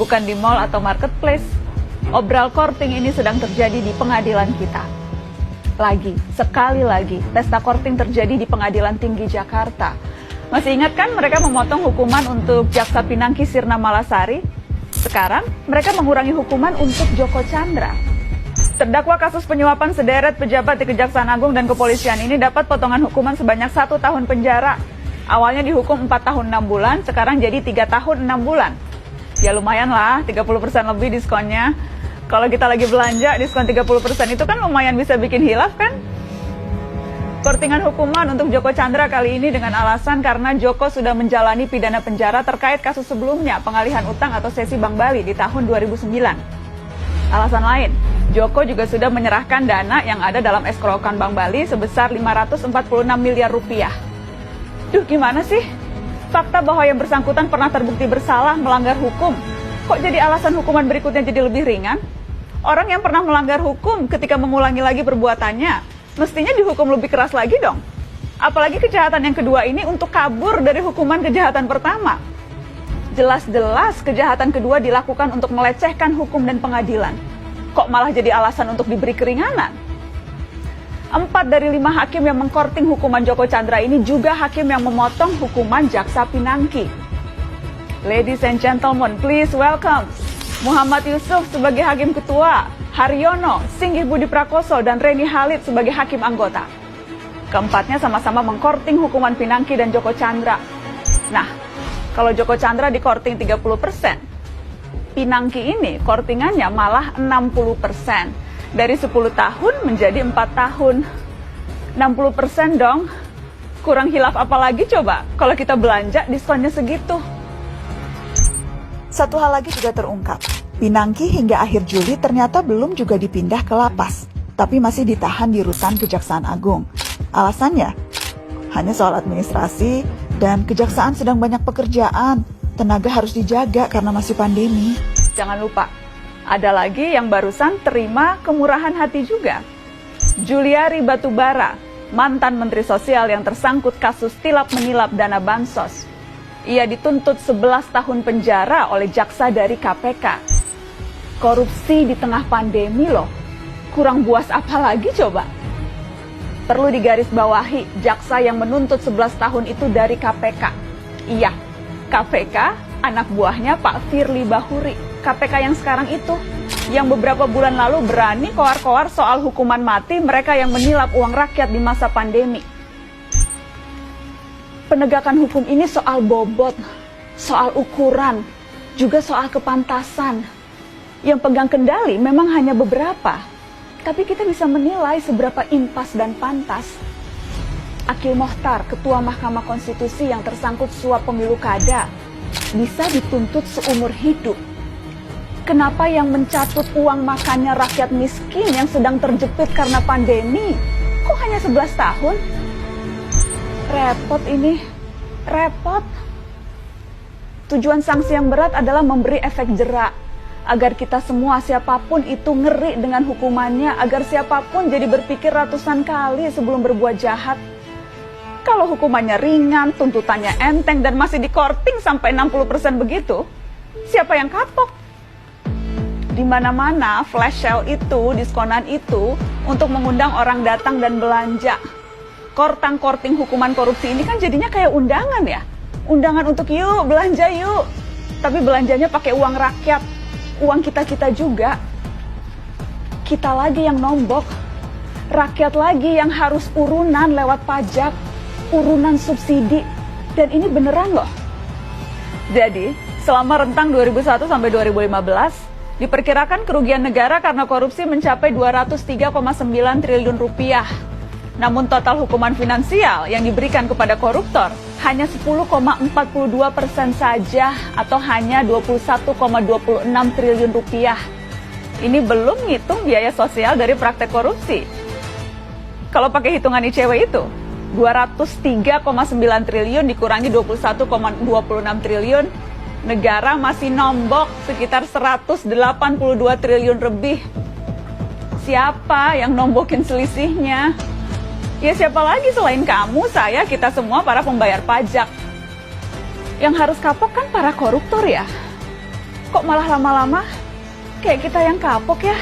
bukan di mall atau marketplace. Obral courting ini sedang terjadi di pengadilan kita. Sekali lagi, pesta courting terjadi di Pengadilan Tinggi Jakarta. Masih ingat kan mereka memotong hukuman untuk Jaksa Pinangki Sirna Malasari? Sekarang mereka mengurangi hukuman untuk Joko Chandra. Terdakwa kasus penyuapan sederet pejabat di Kejaksaan Agung dan Kepolisian ini dapat potongan hukuman sebanyak 1 tahun penjara. Awalnya dihukum 4 tahun 6 bulan, sekarang jadi 3 tahun 6 bulan. Ya lumayan lah, 30% lebih diskonnya. Kalau kita lagi belanja, diskon 30% itu kan lumayan bisa bikin hilaf kan? Kortingan hukuman untuk Joko Chandra kali ini dengan alasan karena Joko sudah menjalani pidana penjara terkait kasus sebelumnya, pengalihan utang atau sesi Bank Bali di tahun 2009. Alasan lain, Joko juga sudah menyerahkan dana yang ada dalam escrow account Bank Bali sebesar 546 miliar rupiah. Duh, gimana sih? Fakta bahwa yang bersangkutan pernah terbukti bersalah melanggar hukum, kok jadi alasan hukuman berikutnya jadi lebih ringan? Orang yang pernah melanggar hukum ketika mengulangi lagi perbuatannya, mestinya dihukum lebih keras lagi dong. Apalagi kejahatan yang kedua ini untuk kabur dari hukuman kejahatan pertama. Jelas-jelas kejahatan kedua dilakukan untuk melecehkan hukum dan pengadilan. Kok malah jadi alasan untuk diberi keringanan? 4 dari 5 hakim yang mengkorting hukuman Joko Chandra ini juga hakim yang memotong hukuman Jaksa Pinangki. Ladies and gentlemen, please welcome Muhammad Yusuf sebagai Hakim Ketua, Haryono, Singgih Budi Prakoso, dan Reni Halid sebagai Hakim Anggota. Keempatnya sama-sama mengkorting hukuman Pinangki dan Joko Chandra. Nah, kalau Joko Chandra dikorting 30%, Pinangki ini kortingannya malah 60%. Dari 10 tahun menjadi 4 tahun. 60% dong. Kurang hilaf apa lagi coba kalau kita belanja diskonnya segitu. Satu hal lagi juga terungkap. Pinangki hingga akhir Juli ternyata belum juga dipindah ke lapas, tapi masih ditahan di rutan Kejaksaan Agung. Alasannya, hanya soal administrasi dan kejaksaan sedang banyak pekerjaan. Tenaga harus dijaga karena masih pandemi. Jangan lupa, ada lagi yang barusan terima kemurahan hati juga. Juliari Batubara, mantan Menteri Sosial yang tersangkut kasus tilap menilap dana bansos. Ia dituntut 11 tahun penjara oleh jaksa dari KPK. Korupsi di tengah pandemi loh. Kurang buas apa lagi coba? Perlu digarisbawahi, jaksa yang menuntut 11 tahun itu dari KPK. Iya, KPK, anak buahnya Pak Firly Bahuri. KPK yang sekarang itu, yang beberapa bulan lalu berani koar-koar soal hukuman mati mereka yang menilap uang rakyat di masa pandemi. Penegakan hukum ini soal bobot, soal ukuran, juga soal kepantasan. Yang pegang kendali memang hanya beberapa, tapi kita bisa menilai seberapa impas dan pantas. Akil Mohtar, Ketua Mahkamah Konstitusi yang tersangkut suap pemilu kada, bisa dituntut seumur hidup. Kenapa yang mencatut uang makannya rakyat miskin yang sedang terjepit karena pandemi, kok hanya 11 tahun? Repot ini, repot. Tujuan sanksi yang berat adalah memberi efek jerak, agar kita semua siapapun itu ngeri dengan hukumannya, agar siapapun jadi berpikir ratusan kali sebelum berbuat jahat. Kalau hukumannya ringan, tuntutannya enteng, dan masih dikorting sampai 60% begitu, siapa yang kapok? Di mana-mana flash sale itu, diskonan itu, untuk mengundang orang datang dan belanja. Korting hukuman korupsi ini kan jadinya kayak undangan ya. Undangan untuk yuk, belanja yuk. Tapi belanjanya pakai uang rakyat, uang kita-kita juga. Kita lagi yang nombok, rakyat lagi yang harus urunan lewat pajak, urunan subsidi. Dan ini beneran loh. Jadi, selama rentang 2001 sampai 2015, diperkirakan kerugian negara karena korupsi mencapai 203,9 triliun rupiah. Namun total hukuman finansial yang diberikan kepada koruptor hanya 10,42% saja atau hanya 21,26 triliun rupiah. Ini belum ngitung biaya sosial dari praktek korupsi. Kalau pakai hitungan ICW itu, 203,9 triliun dikurangi 21,26 triliun, negara masih nombok sekitar 182 triliun lebih. Siapa yang nombokin selisihnya? Ya siapa lagi selain kamu, saya, kita semua para pembayar pajak. Yang harus kapok kan para koruptor ya. Kok malah lama-lama kayak kita yang kapok ya?